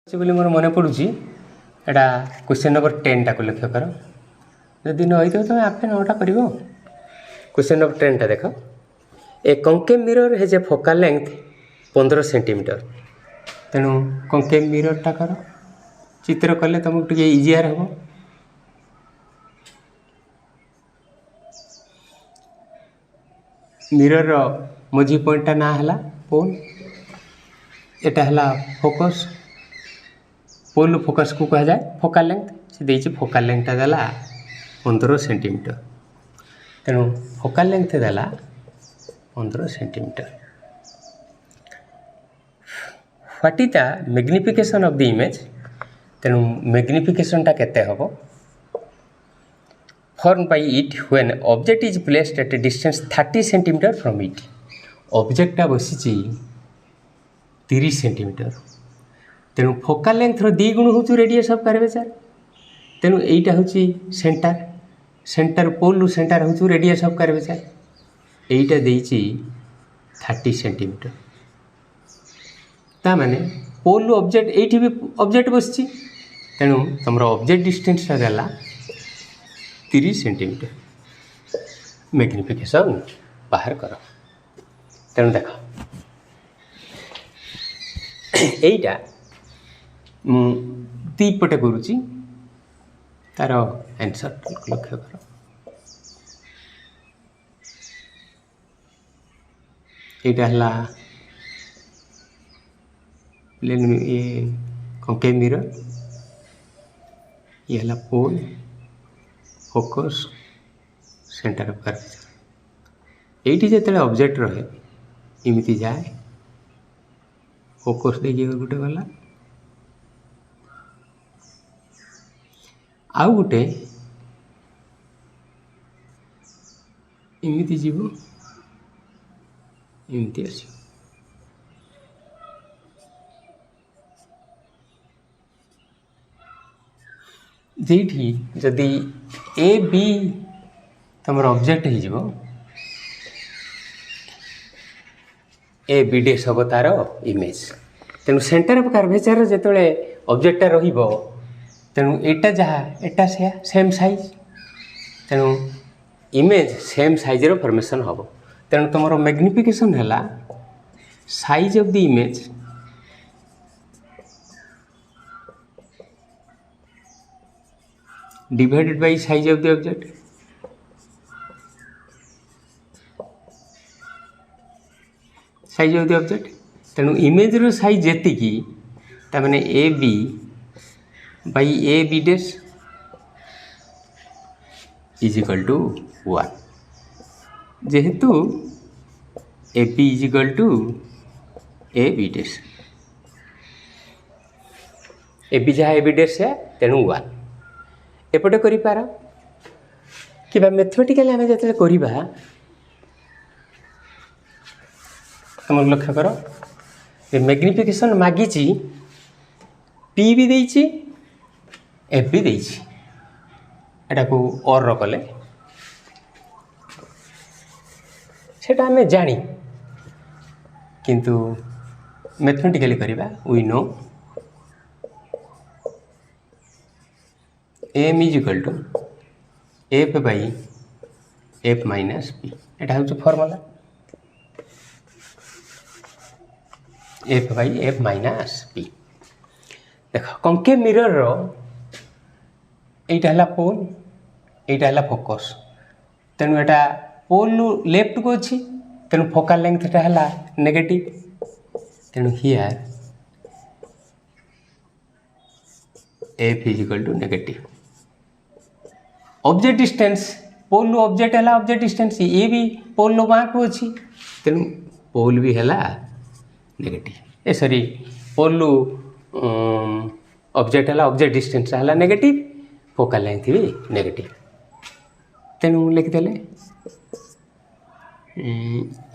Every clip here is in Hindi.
बोली मोर मन पड़ुची एटा क्वेश्चन नंबर 10 टाक लक्ष्य कर जदि न होइतो तुम आपे 9टा कर क्वेश्चन नंबर 10 टा देख ए concave mirror has a focal length 15 centimetre तेणु कॉन्केव मिरर टा कर चित्र कले तुमको टिके इजियर हम मिरर मझी पॉइंट टा ना है पोल एटा है फोकस पोल फोकस को कह जाए फोकल लेंथ से देछि फोकल लेंथ देला 15 सेंटीमीटर तेणु फोकल लेंथ देला 15 centimetre. What is the magnification of the image तेणु मैग्निफिकेशन टा केते हबो form by it when object is placed at a distance 30 centimetre from it object टा बसिछि 30 सेंटीमीटर तेणु फोकल लेंथर 2 गुण हूँ रेडियस ऑफ कर्वेचर तेणु यहीटा हूँ सेंटर सेंटर पोल सेंटर हूँ रेडियस ऑफ कर्वेचर यहीटा देइछि 30 सेंटीमीटर ता माने पोल ऑब्जेक्ट एठी भी ऑब्जेक्ट बसछि तेणु तुम ऑब्जेक्ट डिस्टेंस टा देला 30 सेंटीमीटर मैग्निफिकेशन बाहर कर तेणु देख यहीटा दीपटे करुच्ची तार आंसर लक्ष्य कर यहाँ ये कॉन्केव मिरर ये है पोल फोकस सेंटर ऑफ कर्वेचर ये जिते ऑब्जेक्ट रहे इमती जाए फोकस देखिए गोटे गला आउ गोटे इमती जीव इमती आस जेठी जदि ए बी तुम ऑब्जेक्ट हो ए बी डेस हम तार इमेज तेणु सेंटर ऑफ कर्वेचर जिते ऑब्जेक्टा रहिबो तेणु एटा जहाँ एटा से सेम साइज तेणु इमेज सेम साइज रो फॉर्मेशन हम तेणु तुम मैग्निफिकेशन है size of the image divided by size of the object size of the object तेणु इमेज रो साइज जेतिकी तामाने A B by A B dash is equal to 1 जेहेतु A B is equal to A B dash A B जहाँ ए बी डेस है तेणु 1 एपटे कर पार कि मैथमेटिकली आम जो करवा तुम लक्ष्य कर मैग्निफिकेशन मागी पी भी देइछि एफ भी देइछि एटा को और कले सेटा हमें जानी किंतु मैथमेटिकली करवा we know M is equal to F by F minus p एटा हूँ formula f by F minus p देख कॉन्केव मिरर रो एटा पोल एटा फोकस तेणु एटा पोल लेफ्ट को अच्छी तेणु फोकल लेंथ टा है नेगेटिव तेणु here f is equal to negative object distance pole object है ऑब्जेक्ट डिस्टेंस ये भी पोल वहाँ को अच्छी तेणु पोल भी है negative a sorry pole object है ऑब्जेक्ट डिस्टेंस है नेगेटिव फोकल लेंथ भी नेगेटिव तेणु लिखिदेले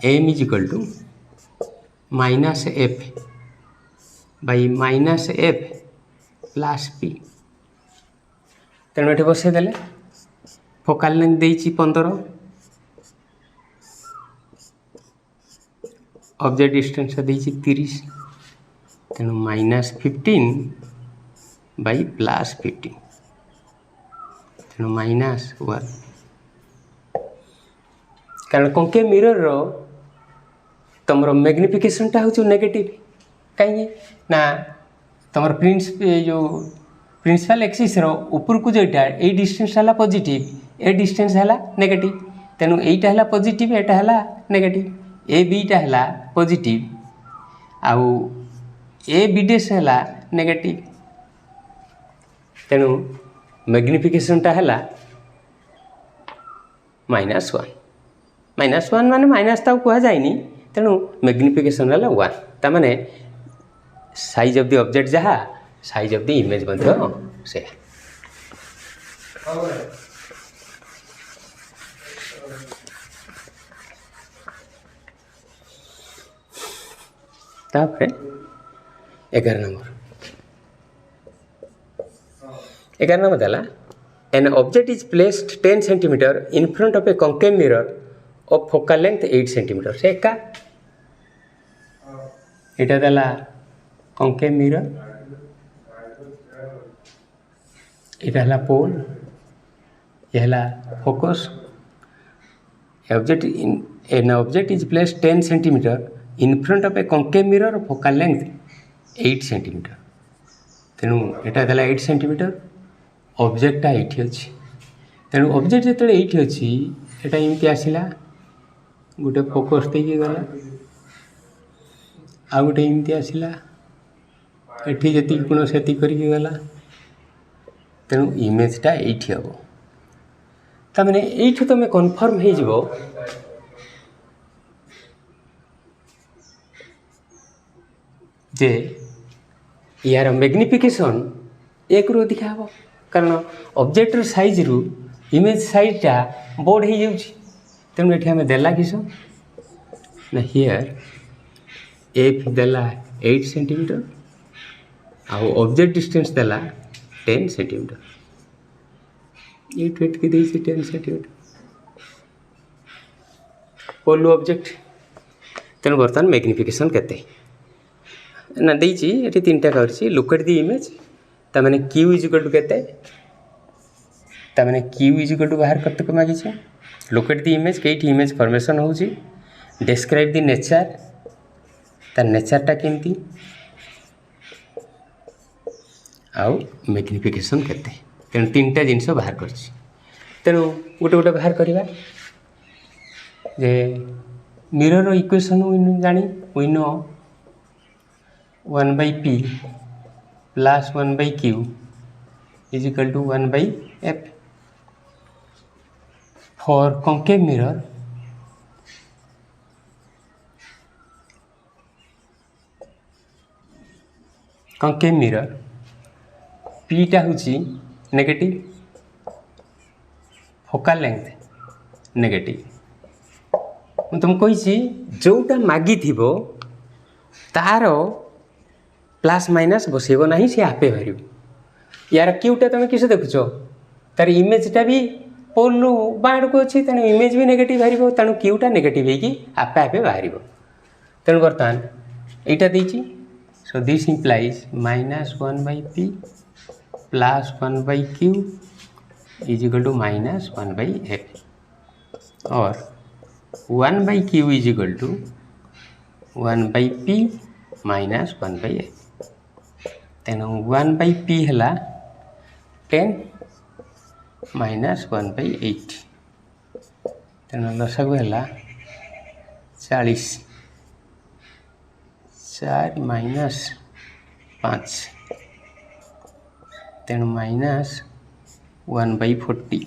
M is equal to minus F by minus F plus P तेणु ये बसईदे फोकल लेंथ देइछि 15 ऑब्जेक्ट डिस्टेंस देइछि 30 तेणु -15/+15 तेणु -1 कारण कंकेव मिरर तुम मैग्निफिकेशनटा हूँ नेगेटिव कहीं ना तुम जो प्रिंसिपल एक्सिस ऊपर को जोटा ये डिस्टेंस है पॉजिटिव ए डिस्टेंस है नेगेटिव तेणु यहीटा है पॉजिटिव एटा है नेगेटिव ए बीटा है पॉजिटिव आउ ए बी डेस है नेगेटिव तेणु मैग्निफिकेशनटा है -1 माने माइनस ताऊ कह जाए तेणु मैग्निफिकेशन है 1 ताने साइज ऑफ द ऑब्जेक्ट जहाँ साइज ऑफ द इमेज से तापर 11 नंबर देला an object is placed 10 centimetre in front of A concave mirror of focal length 8 centimetre से एका एटा देला कॉन्केव मिरर एटा है पोल ये है focus an object is placed 10 centimetre in front of A concave mirror of focal length 8 centimetre तेणु एटा देला 8 सेंटीमीटर ऑब्जेक्टा ये अच्छी तेणु ऑब्जेक्ट जो ये अच्छी एटा एमती आसला गोटे फोकस देकी गला आ गोटे एमती आसला एठी जी गुण से गला तेणु इमेजटा ये हम तमें ये तुम कन्फर्म हो जे यार मैग्निफिकेशन 1 रु अधिक हम कारण ऑब्जेक्टर साइज रु इमेज साइजटा बड़ हो जाऊँ तेणु ये आम देला किस ना हियर एफ देला 8 सेंटीमीटर आउ ऑब्जेक्ट डिस्टेंस देला 10 सेंटीमीटर ये वेट की 10 सेंटीमीटर पोलू ऑब्जेक्ट तेणु बर्तमान मैग्निफिकेशन केते ना देची ये 3टा कर लुक एट द इमेज तमें क्यू इजिकल टू केते तमें क्यू इजिकल टू बाहर करते मागिछे लुक एट द इमेज कई इमेज फॉर्मेशन हो डिस्क्राइब द नेचर तार नेचरटा केमती आउ मैग्निफिकेशन केते तेणु 3टा जिनस बाहर कर तेणु गोटे गोटे बाहर करवा जे मिरर इक्वेशन जानी we know 1/p plus 1/q is equal to 1/f for concave mirror पीटा हूँ नेगेटिव फोकल लेंथ नेगेटिव तुम कही जोटा मागी तार प्लस माइनस बसैब ना सी आपे बाहर यार क्यूटा तुम किस देखुच तार इमेजटा भी पोल बाड़ को अच्छी तेणु इमेज भी नेगेटिव बाहर तेणु क्यूटा नेगेटिव होगी आपे आपे बाहर तेणु बर्तमान यहाँ देती so this implies -1/p plus 1/q is equal to -1/f और 1/q is equal to 1/p minus 1/f तेणु 1/p है 10 माइनस 1/8 तेणु लसागु है 40 4 माइनस 5 तेणु -1/40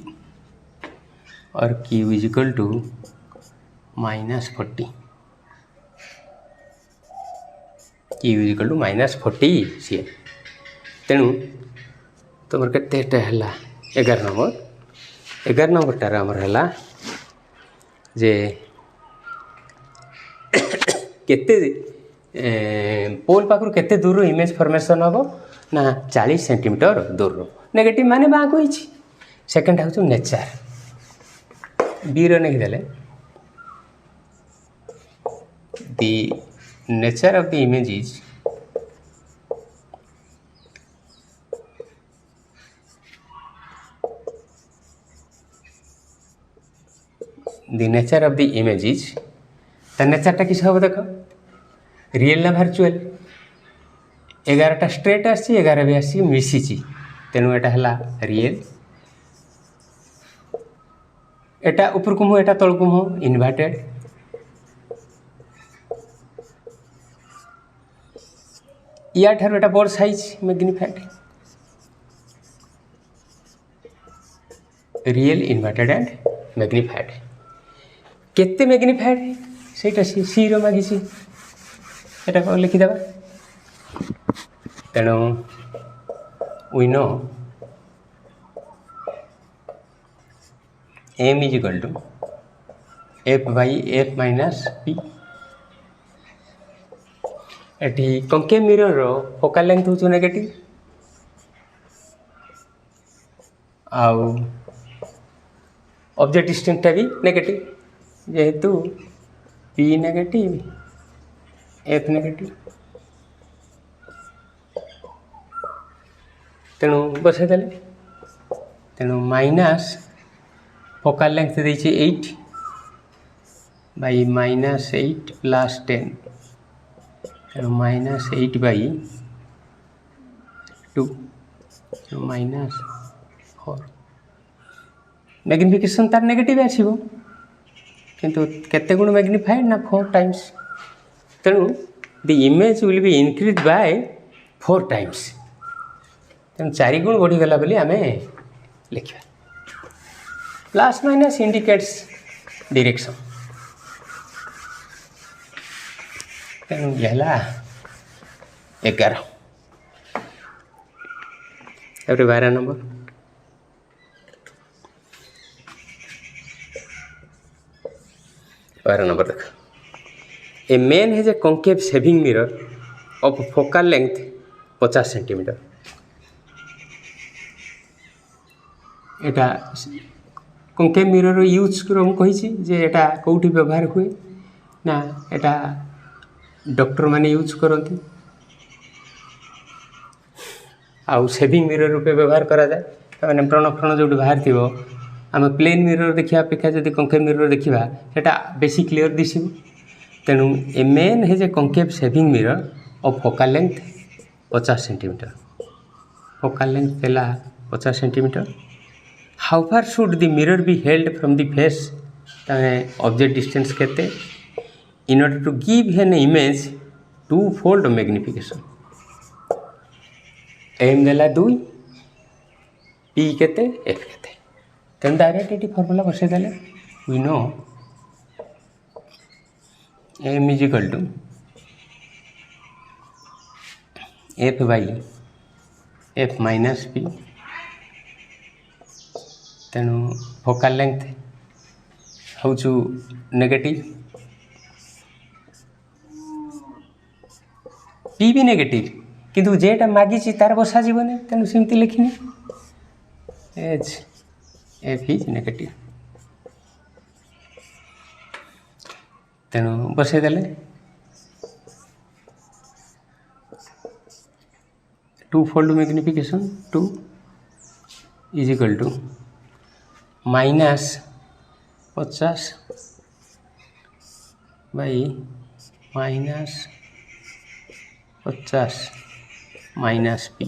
और q is equal to -40 q is equal to -40 सी तेणु तुम केते 11 नंबरटार आमर है जे केते पोल पाखु केते दूर इमेज फॉर्मेशन हम ना 40 सेंटीमीटर दूर नेगेटिव माने बाँ को सेकेंड हूँ नेचर बी लिखिदेले the nature of the image is the nature of the image is ता नेचरटा किस हम देख रियल ना वर्चुअल 11टा स्ट्रेट आसी 11 भी आसी मिसी तेणु एटा हला रियल एटा ऊपर को एटा तल को इनवर्टेड या ठार एटा बड़ size magnified real inverted and magnified केते मैग्निफाइड सेटा सी रो मागी एटा को लिखिदेबा तेणु we know m is equal to f by f minus p एटी कंकेव मिरर रो फोकल लेंथ हो नेगेटिव आउ ऑब्जेक्ट डिस्टेंस भी नेगेटिव जेहेतु p नेगेटिव f नेगेटिव तेणु बसईदेले तेणु माइनस फोकल लेंथ देछि 8 बाई माइनस 8 प्लस 10 तेणु माइनस 8 बाई 2 माइनस 4 मैग्निफिकेशन तार नेगेटिव आसीबो किंतु केते गुण मैग्निफाइड ना 4 टाइम्स तेणु the image will be increase by 4 times तेणु 4 गुण बढ़ीगला बोली आम लिखा प्लस माइनस इंडिकेट्स डायरेक्शन तेणु ये 11 12 नंबर 12 नंबर देख ए man has a concave shaving mirror of focal length 50 centimetre Etah concave mirror use कही जे एटा कौटी व्यवहार हुए ना एटा डॉक्टर माने यूज करती आउ शेविंग मिरर रूपे व्यवहार करा जाए मैंने व्रण फ्रण जो बाहर थी आम प्लेन मिरर देखा अपेक्षा जब कॉन्केव मिरर देखा सेटा बेसी क्लीयर दिशो तेणु a man has a concave shaving mirror of focal length 50 centimetre focal length पहला 50 centimetre how far should the mirror be held from the face object distance केते in order to give an image 2-fold magnification M देला 2 पी केते एफ केते तेन डायरेक्ट ये फॉर्मूला बसई देले we know M is equal to F by F minus P तेणु फोकल लेंथ हूँ नेगेटिव पी भी नेगेटिव किंतु जेटा मागी तार बसा जीवन तेणु सेमती लिखिनी एच एफ इज नेगेटिव तेणु बसईदेले 2-fold magnification 2 is equal to minus 50 by minus 50 minus P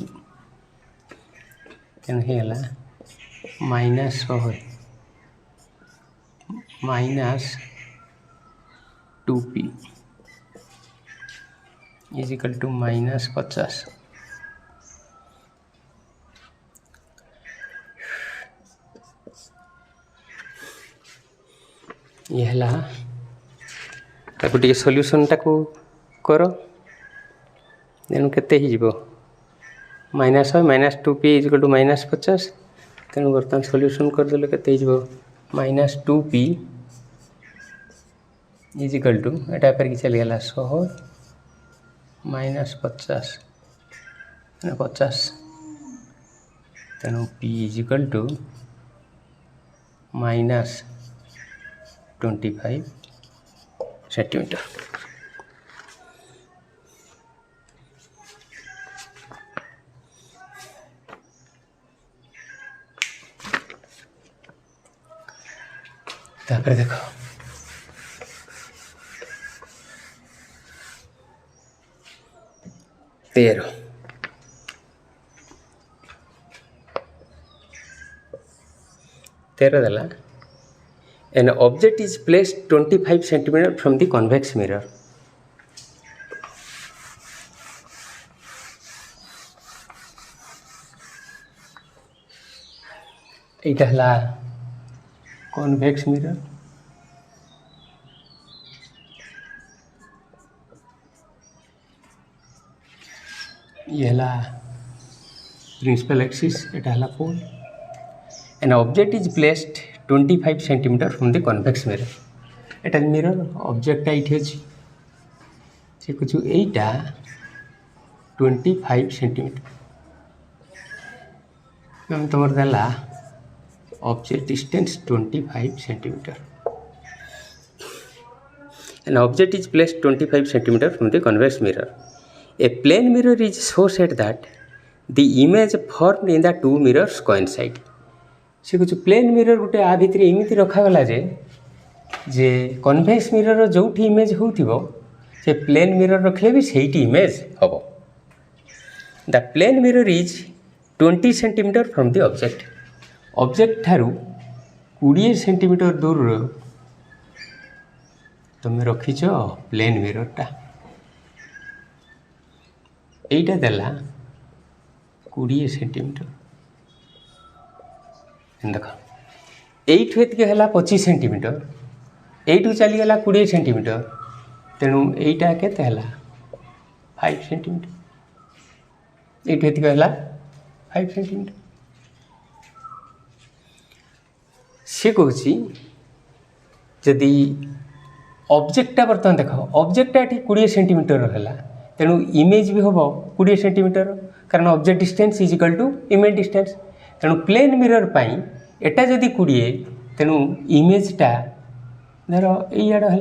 तेनालीगला minus 100 minus 2p is equal to minus 50 ये है गोटे सल्यूशन टाक कर तेणु केते minus minus 2p is equal to minus 50 तेणु बर्तमान सल्यूशन करदे केते minus 2p is equal to एटा पर चलीगला 100 माइनस 50 50 तेणु p is equal to minus 25 centimetre तापर देख तेरह देला an object is placed 25 centimeter from the convex mirror. एटा हला convex mirror ये हला principal axis एटा हला pole. An object is placed 25 centimeter from the convex mirror. Etah mirror object एठी अछि से कुछ एटा 25 centimeter हम तमर देला object distance 25 centimeter. An object is placed 25 centimeter from the convex mirror. A plane mirror is so set that the image formed in the two mirrors coincide. से कुछ प्लेन मिरर गोटे आ भितर एमती रखागला जे कन्वेक्स मिरर जो इमेज हो से प्लेन मिरर रखले भी सही इमेज हम. The plane mirror is 20 centimetre from the object ठारू 20 सेंटीमीटर दूर तुम रखीच प्लेन मिररटा एटा देला 20 सेंटीमीटर देख एठू एतिक है 25 सेंटीमीटर एठू चलीगला 20 सेंटीमीटर तेणु एटा केते है 5 सेंटीमीटर एठू एतिक है 5 सेंटीमीटर सी कहूँ जदि ऑब्जेक्टा बर्तमान देख ऑब्जेक्टा ये 20 सेंटीमीटर है तेणु इमेज भी हम 20 सेंटीमीटर कारण object distance is equal to image distance तेणु प्लेन मिरर पाई एटा जदि 20 तेणु इमेजटा धर यड़ है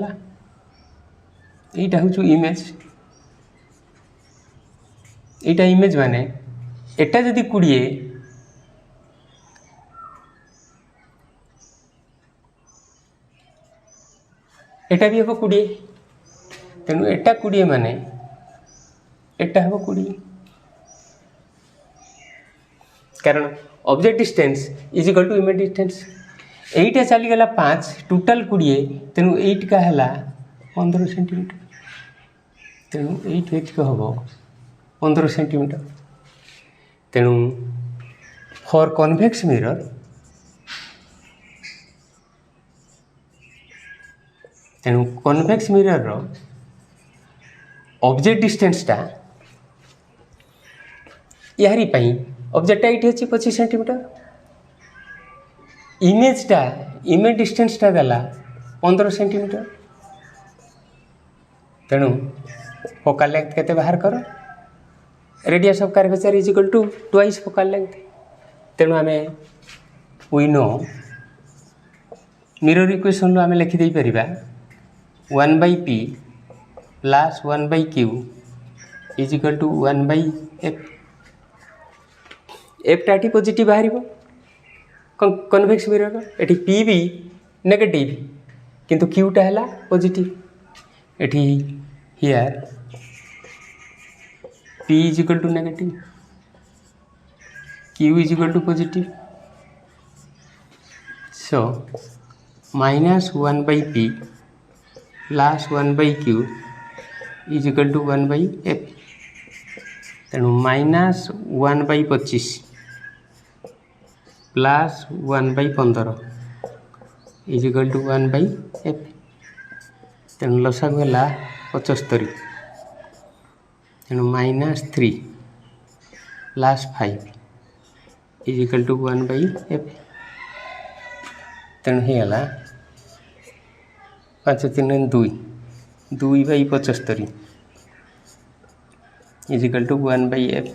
यहीटा हूँ इमेज यहीटा इमेज माने एटा जदि 20 एटा भी हम 20 तेणु एटा 20 माने एटा हम 20 कारण object distance is equal to image distance एटा चलीगला 5 टोटाल 20 तेणु एटा है 15 सेंटीमीटर तेणु एट हम 15 सेंटीमीटर तेणु फॉर कन्वेक्स मिरर तेणु कन्वेक्स मिरर ऑब्जेक्ट डिस्टेंसटा यारी पाई ऑब्जेक्ट ये अच्छी 25 सेंटीमीटर इमेज डिस्टेंसटा देला 15 सेंटीमीटर तेणु फोकल लेंथ केते बाहर कर radius of curvature is equal to twice focal length तेणु आम वी नो मिरर इक्वेशन आम लिखिदे पारिबा 1/p plus 1/q is equal to 1/f एफटा ये पॉजिटिव बाहर कन्वेक्स मिरर एटी पी भी नेगेटिव किंतु क्यूटा है पॉजिटिव एटी here P is equal to negative Q is equal to positive so -1/p plus 1/q is equal to 1/f तेणु -1/25 plus 1/15 is equal to 1/f तेणु लसागु है 75 तेणु -3 plus 5 is equal to 1/f तेणु होगा 5 3 2 2/75 इज इक्वल टू 1/f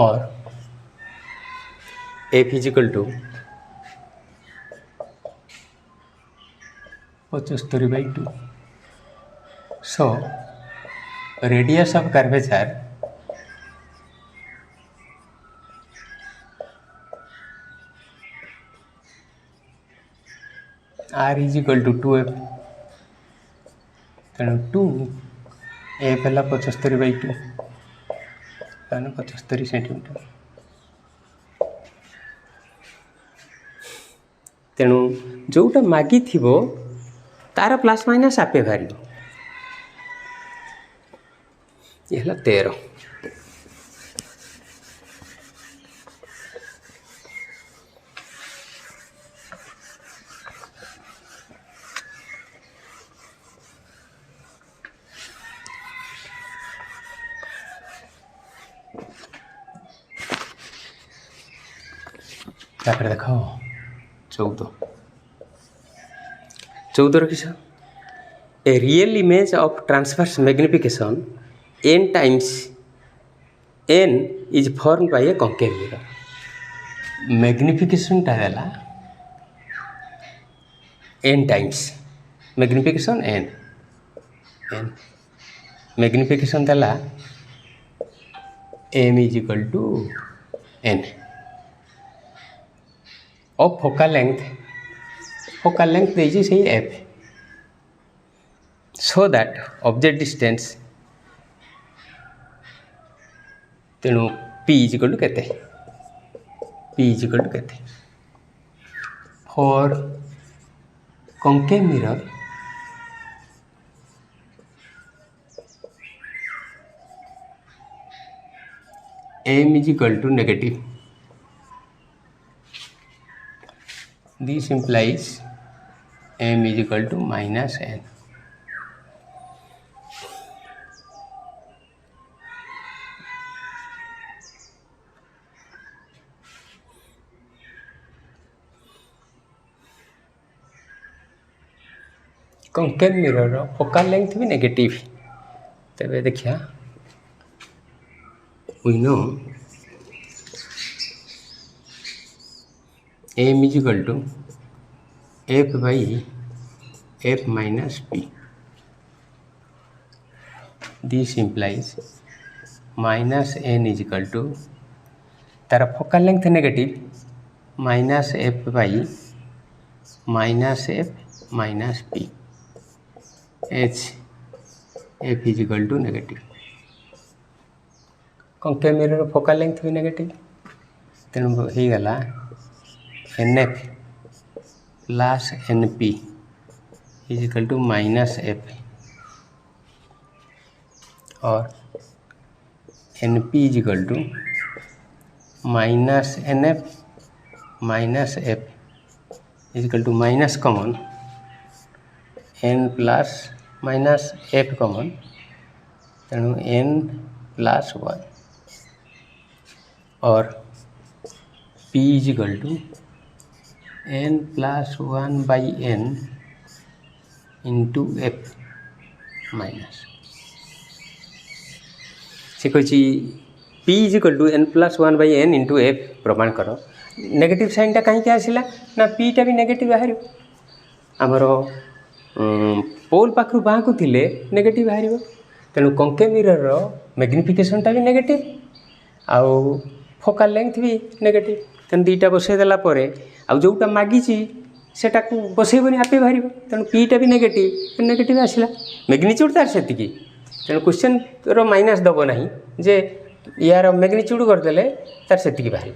और f is equal to 75/2 so radius of curvature r is equal to 2f तेणु 2 f है 75/2 ताने 75 सेंटीमीटर तेणु जोटा मागी थिबो तार प्लस माइनस आपे भारी ये 13 तापर देखो 14 रखिस a real image of transverse magnification n times n is form by a concave mirror magnification टा देला n times magnification n magnification देला m is equal to n of focal length देजी सही f so that object distance तेणु p इज इक्वल टू केते for concave mirror m is equal to negative this implies m is equal to minus n concave mirror focal length भी नेगेटिव तबे देखिया we know m is equal to f by f minus p. This implies minus n is equal to तारा focal length negative minus f by minus f minus p h f is equal to negative concave mirror focal length भी नेगेटिव तेणु हो गला NF plus NP is equal to minus f और NP is equal to minus NF minus f is equal to minus common n plus minus f common तेणु n प्लस 1 और p is equal to n plus 1 by n into f minus से कही p is equal to n plus 1 by n into f प्रमाण कर नेगेटिव साइनटा कहीं आसला ना p टा भी नेगेटिव बाहर आमर पोल पाखु बाँ को थिले नेगेटिव बाहर तेणु कॉन्केव मिरर मैग्निफिकेशनटा भी नेगेटिव आउ फोकल लेंथ भी नेगेटिव तेणु दुईटा बसईदेला आउ जोटा मागी सेटा को बसईबनी आपे बाहर तेणु पीटा भी नेगेटिव आसला मैग्निट्यूड तार से तेणु क्वेश्चन रो माइनस दब ना जे यार मैग्निट्यूड करदे तार से बाहर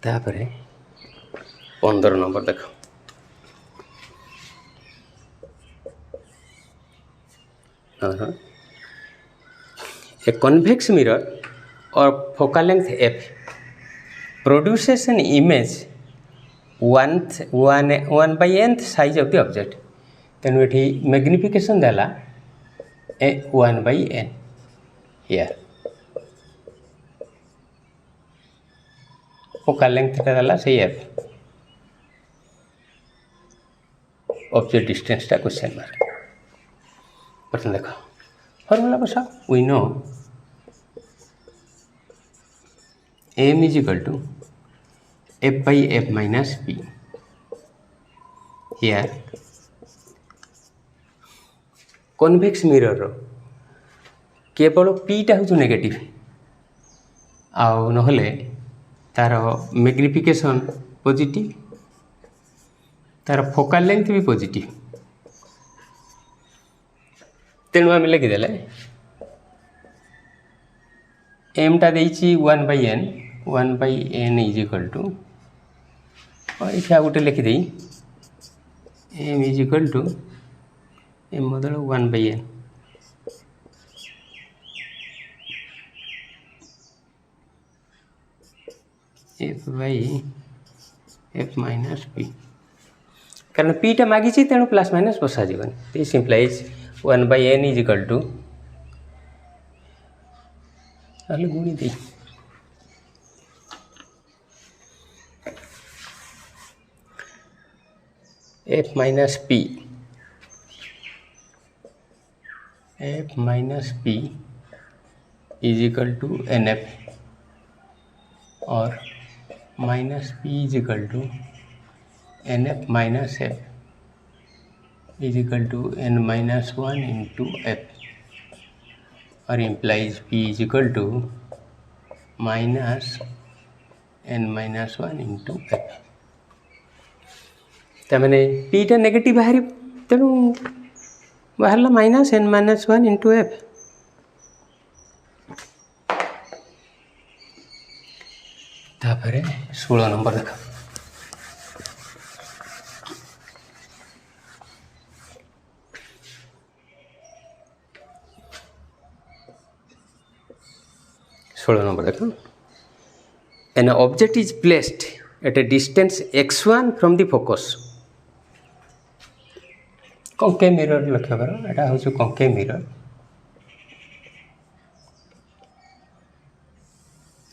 तापरे 15 नंबर देख A convex mirror or focal length f produces an image 1 by nth size of the object. Then we magnification dala 1 by n here. Focal length dala say f. Object distance ta question mark. प्रश्न देखो फॉर्मूला बसा we know m is equal to f by f minus p here convex mirror केवल पीटा हूँ नेगेटिव आउ नहले तार मैग्निफिकेशन पॉजिटिव तार फोकल लेंथ भी पॉजिटिव तेणु आम लिखिदेले एमटा देछि 1/n इज इक्वल टू ये गोटे लिखिदे M is equal to M बदल 1/n F by F minus P कारण पीटा मागिछि तेणु प्लस माइनस बसा जीवन this implies 1/n is equal to गुणी दे F minus P is equal to N F और minus P is equal to N F minus F is equal to n minus 1 into एफ और implies p is equal to minus n minus 1 into F तमें पीटा नेगेटिव बाहर तेणु बाहर minus n minus 1 into F तापर 16 नंबर देख 16 नंबर देखो an object is placed at a distance x1 from the focus concave mirror लक्ष्य करो एटा हूँ concave mirror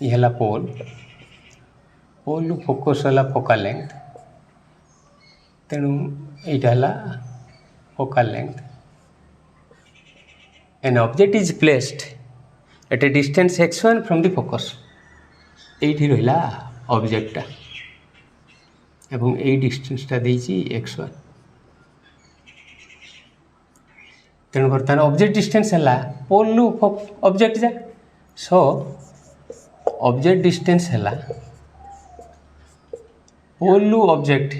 ये हला पोल फोकस हला फोकल लेंथ तेणु यहाँ हला focal length an object is placed at a distance x1 from the focus एठी रहिला ऑब्जेक्टटा एवं ए डिस्टेंसटा देछि x1 तेणु बर्तमान ऑब्जेक्ट डिस्टेंस है पोल ऑब्जेक्ट जा सो ऑब्जेक्ट डिस्टेंस है पोल ऑब्जेक्ट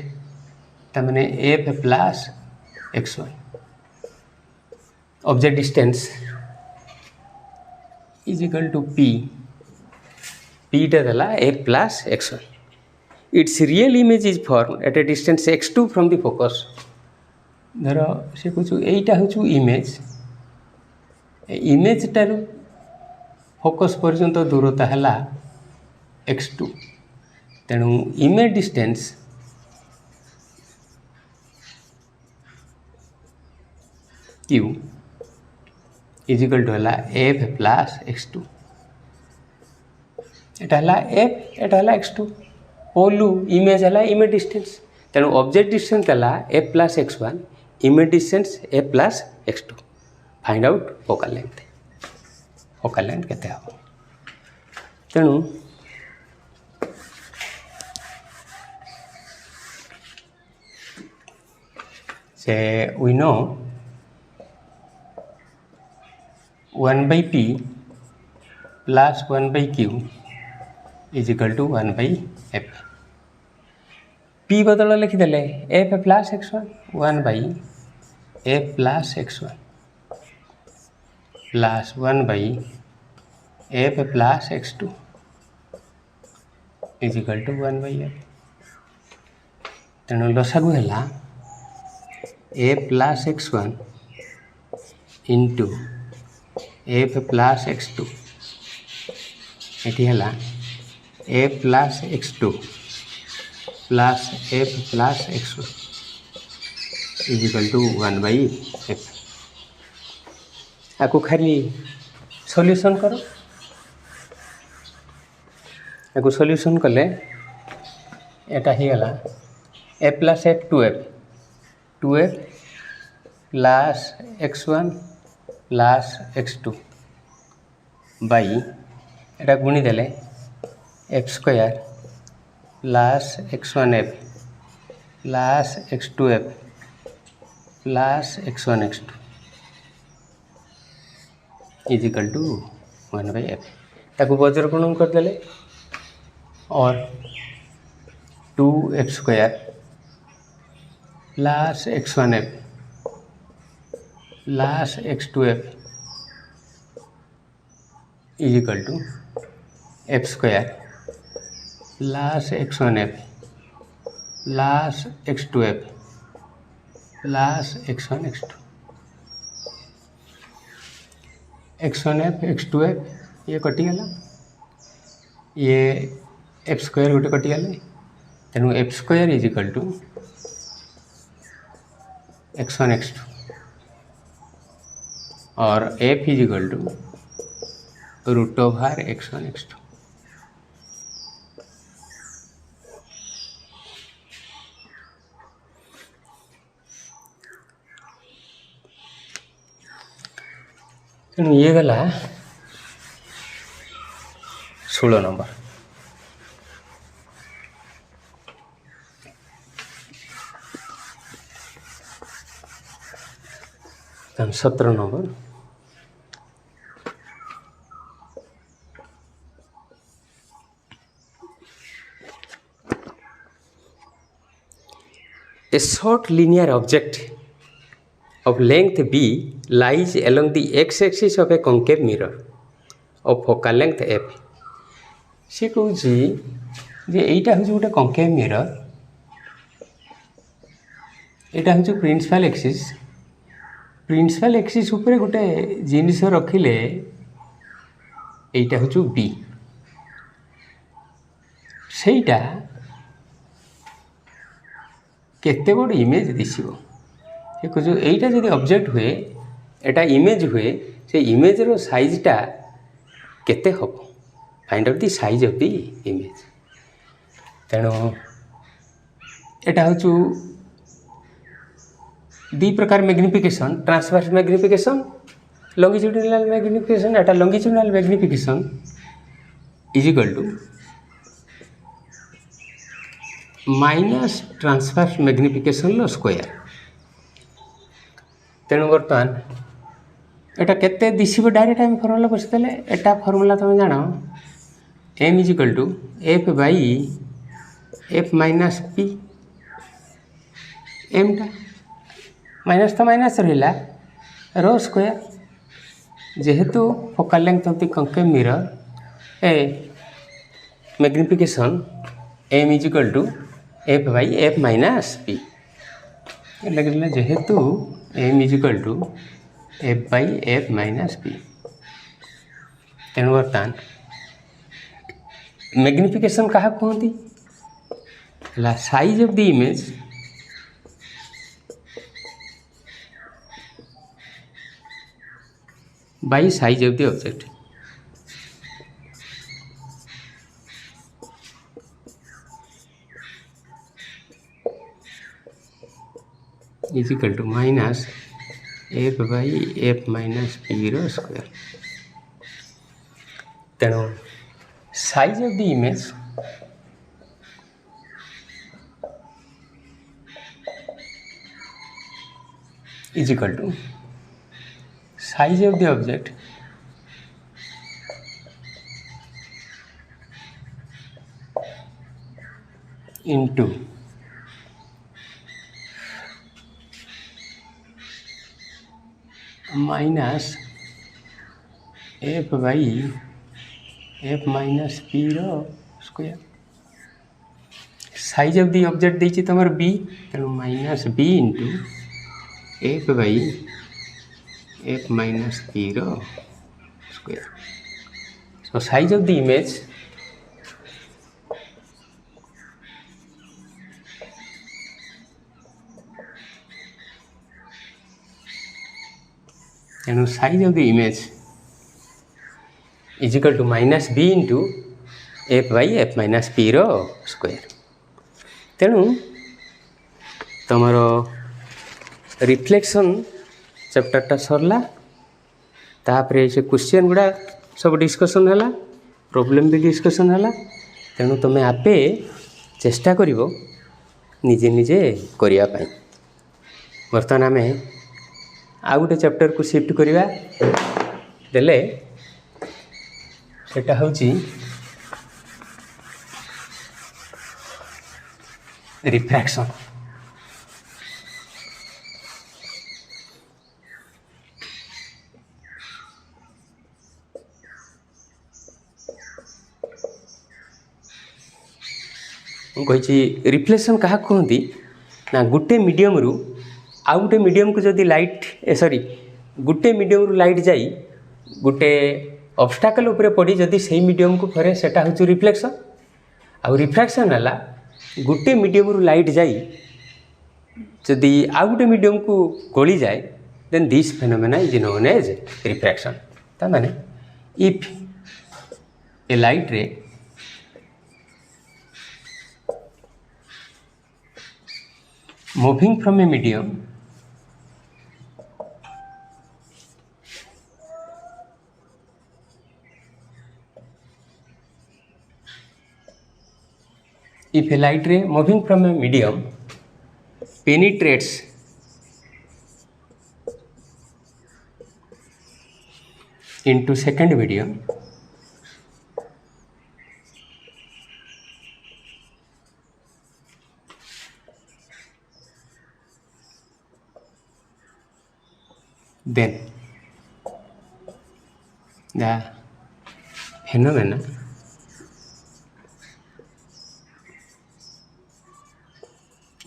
तमने f plus x1 object distance is equal to p टा f plus x1 it's real image is form at a distance x2 from the focus धर से कुछ यहीटा हूँ इमेज टारू फोकस पर्यंत दूरता है x2 तेणु image distance q is equal to है एफ प्लस x2 एटा एफ एटा x2 पोलू इमेज है इमेज डिस्टेंस तेणु ऑब्जेक्ट डिस्टेंस है f plus x1 image distance f plus x2 find out focal length केते हम तेणु से we know 1/p plus 1/q is equal to 1/f p बदल लिखिदेले f plus x1 1/f plus x1 plus 1/f plus x2 is equal to 1/f तेणु लसागु है f plus x1 into f plus x2 ये है f plus x2 plus f plus x1 is equal to 1/f आपको खाली सॉल्यूशन करो आपको सॉल्यूशन कले एटा ही गला f plus f 2f plus x1 plus x2 by एटा गुणी देले f square plus x1f plus x2f plus x1 x2 is equal to 1/f ताको वज्रगुणन करदेले और 2f² plus x1f plus x2f is equal to f² plus x1f plus x2f plus x1 x2 x1f x2f ये कटिगला ये f² गोटे कटिगले तेणु f² is equal to x1 x2 और f is equal to √(x1 x2) तेणु ये गला 16 number. 17 number A short linear object of length b lies along the x-axis of a concave mirror of focal length f। से कहूँ जे यहीटा हूँ गोटे concave mirror, यहाँ हूँ प्रिंसिपल एक्सिस। प्रिंसिपल एक्सिस उपरे गोटे जिनिस रखिले यहाँ हूँ बी, सेटा केते बड़ इमेज दिसिबो देखो जो एटा जदि ऑब्जेक्ट हुए एटा इमेज हुए से इमेज रो साइजटा केते हबो find out the size of the image. तेणु एटा हूँ दी प्रकार magnification, transverse magnification, longitudinal magnification. एटा longitudinal magnification is equal to minus transverse magnification लो स्क्वायर। तेणु बर्तमान एटा केते दिसिबो डायरेक्ट आम फॉर्मूला बसदेले एटा फॉर्मूला तुम जान m is equal to f by f minus p। m टा माइनस तो माइनस रहा रो स्क्वायर जेहेतु focal length of the concave mirror ए magnification m is equal to f by f minus p लगे जेहेतु m is equal to f by f minus p। तेणु बर्तमान मैग्निफिकेशन क्या कहती size of the image by size of the object. Is equal to minus f by f minus p रो स्क्वायर। तेणु size of the image is equal to size of the object into minus f by f minus p रो square. Size of the object देछि तमर b तेणु minus b into f by f minus p रो square. So size of the image तेणु size of the image is equal to minus b into f by f minus p रो स्क्वायर। तेणु तुमर रिफ्लेक्शन चैप्टरटा सरला तापरे से क्वेश्चन गुड़ा सब डिस्कशन है, प्रॉब्लम भी डिस्कशन है। तेणु तुम्हें आपे चेष्टा करिवो निजे निजे करिया पाई। बर्तमान आम आ गोटे चैप्टर को शिफ्ट करिवा देले सेटा होची रिफ्रैक्शन। कही रिफ्लेक्शन क्या कहती ना गोटे मीडियम रु आउ गोटे मीडियम को जदि लाइट सॉरी गोटे मीडियम रु लाइट जाई गोटे ऑब्स्टेकल उपरे पड़ी जदि सही मीडियम को फरे सेटा होची रिफ्लेक्शन। आउ रिफ्रैक्शन है गोटे मीडियम रु लाइट जाई जदि आउ गोटे मीडियम को गली जाए then this phenomena is known as refraction. ता माने if a light ray moving from a medium if a light ray moving from a medium penetrates into second medium then the phenomena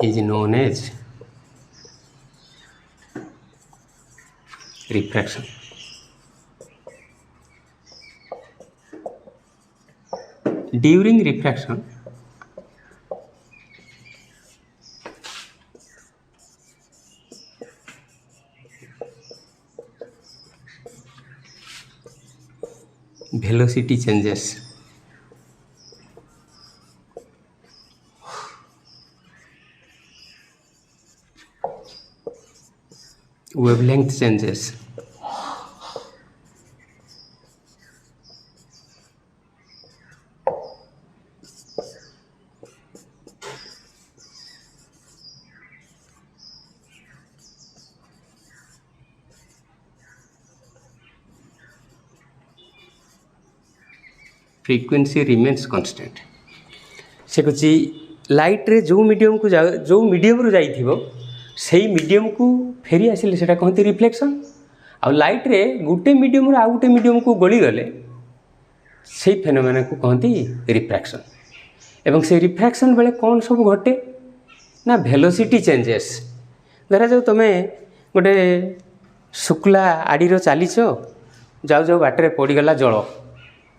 is known as refraction. During refraction velocity changes wavelength changes frequency remains constant. से कुछ लाइट रे जो मीडियम को जो मीडियम रु जाइथिबो सही मीडियम को फेरी आसिले सेटा कहते रिफ्लेक्शन। आ लाइट रे गोटे मीडियम रु आ गोटे मीडियम को गली गले सही फेनोमेना को कहती रिफ्रैक्शन। एवं से रिफ्रैक्शन बेले कौन सब घटे ना वेलोसिटी चेंजेस। धरा जाओ तुम गोटे शुक्ला आड़ीर चलीच जाऊ जाऊ बाटर पड़गला जल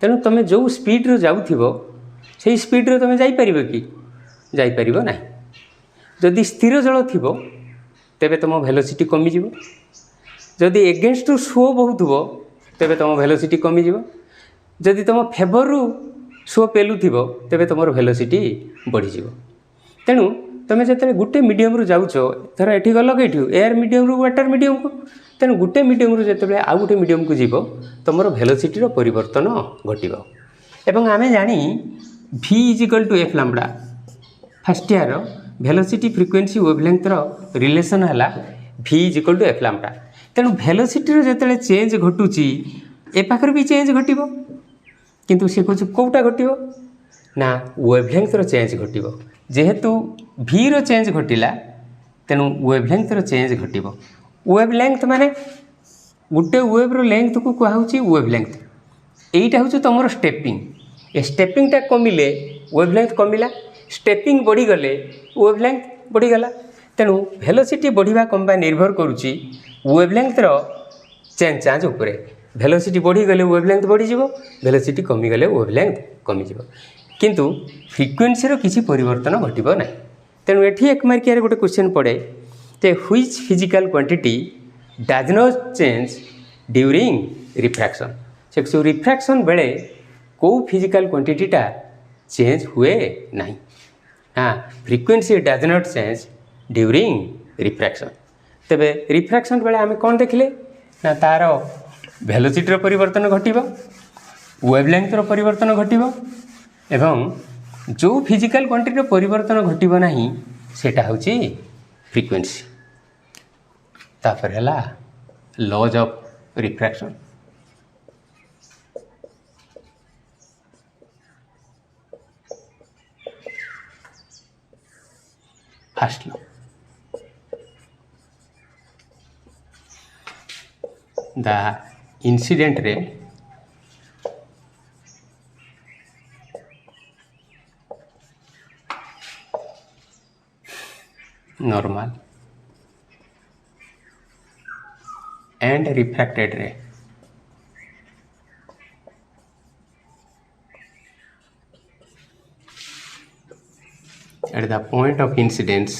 तेणु तुम जो स्पीड रो जाउथिबो से स्पीड रो तुम जाइपर कि जाइपर ना। जदि स्थिर जल थिबो तेबे तुम वेलोसिटी कमिजिवो। जदि एगेन्स्ट टू शो बहुथबो तेबे तुम वेलोसिटी कमिजिवो। जदि तुम फेवर रु शो पेलुथिबो तेबे तुम वेलोसिटी बढ़ीजिवो। तेणु तुम जो गोटे मीडियम रु जाउछ धर एठी गल कईठू एयर मीडियम रु वाटर मीडियम को तेणु गोटे मीडियम रु जो आउ गोटे मीडियम को जीव तुम वेलोसिटी परिवर्तन घटो। एवं आमे जानी v is equal to f lambda first year velocity frequency wavelength relation है v is equal to f lambda. तेणु वेलोसिटी जो चेंज घटुची ए पाखर भी चेंज घटो किंतु सी कौन कौटा घटो ना वेवलेंथ चेंज घटो। जेहेतु v रो चेंज घटिला तेणु वेवलेंथ चेंज घटो। वेवलेंथ माने गोटे वेव रो लेंथ को कहुची वेवलेंथ। एटा हूँ तुम स्टेपिंग ए स्टेपिंगटा कमिले वेवलेंथ कमिला स्टेपिंग बढ़ी गले वेवलेंथ बढ़ीगला। तेणु वेलोसिटी बढ़िया कम निर्भर करुच्ची वेवलेंथ चेंज चांज उपरे। वेलोसिटी बढ़ी गले वेवलेंथ बढ़ीज वेलोसिटी कमी गले वेवलेंथ कमिज किंतु फ्रिक्वेंसी रो किसी परिवर्तन घटो ना। तेणु एठी एक मार्किया गोटे क्वेश्चन पड़े ते which physical quantity does not change during refraction. से रिफ्रैक्शन बेले कौ फिजिकल क्वांटिटीटा चेंज हुए ना। हाँ frequency does not change during refraction. तेबे रिफ्रैक्शन बेले आम कौन देखले ना तार वेलोसिटी परिवर्तन घटो वेवलेंथ परिवर्तन घटो एवं जो फिजिकल क्वांटिटी परिवर्तन घटो ना सेटा होची फ्रिक्वेंसी। तापर है laws of refraction. First law the incident ray normal and refracted ray at the point of incidence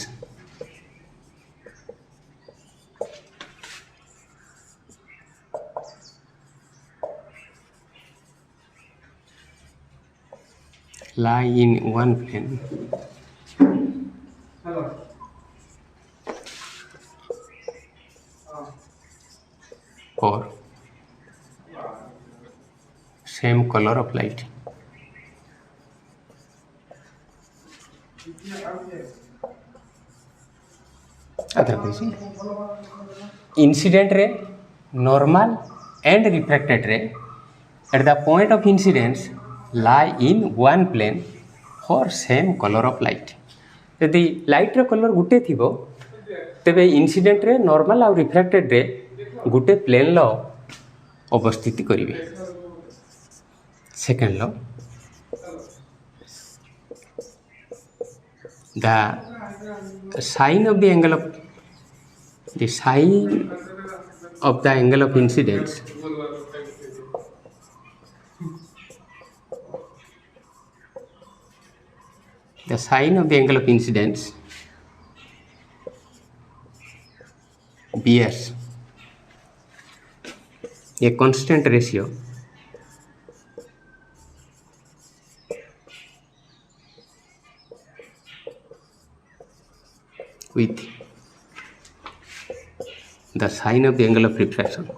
lie in one plane for same color of light. Incident ray, normal and refracted ray at the point of incidence lie in one plane for same color of light. यदि लाइट रो कलर गुटे थिबो तेबे इंसिडेंट रे नॉर्मल और रिफ्रैक्टेड रे गुटे प्लेन लो अवस्थिति करिवे. Second low the sign of the angle of incidence the sign of the angle of incidence bears a constant ratio with the sign of the angle of refraction.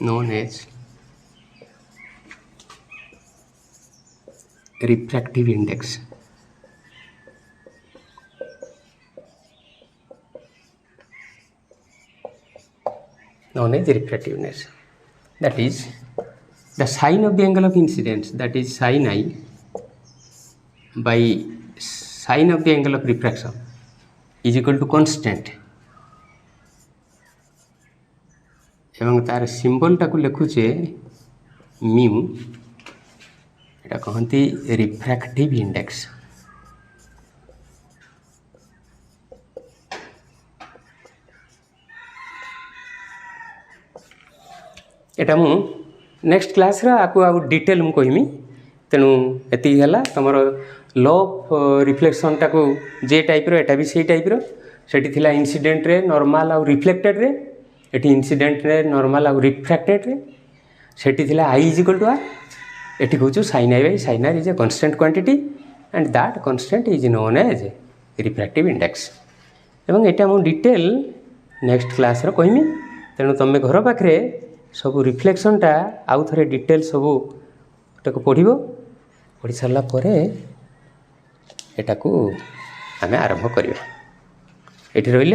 Known as refractive index. Known as refractiveness. That is the sign of the angle of incidence, that is sin I by sign of the angle of refraction is equal to constant. एवं तार सिंबल टाकू लिखुचे म्यू एटा कहती रिफ्रैक्टिव इंडेक्स. एटा मु नेक्स्ट क्लास रा आपको आउ डिटेल मु कहमी. तेणु एति हला तमर लॉ ऑफ रिफ्लेक्शन टाकू जे टाइप रो एटा भी सेही टाइप रो सेठी थिला इंसिडेंट रे नॉर्मल और रिफ्लेक्टेड रे एटी इंसिडेंट रे नॉर्मल और रिफ्रैक्टेड रे सेठी थिला I is equal to R एटी कहूँ sin I by sin R इज a constant quantity and that constant is known as refractive index. एवं एटा मु डिटेल नेक्स्ट क्लास रो कहमी. तेणु तुम घर पाखे सब रिफ्लेक्शनटा आउ थे डिटेल सब पढ़ो पढ़ी सारा पर एटा को आम आरंभ करवा. ये रही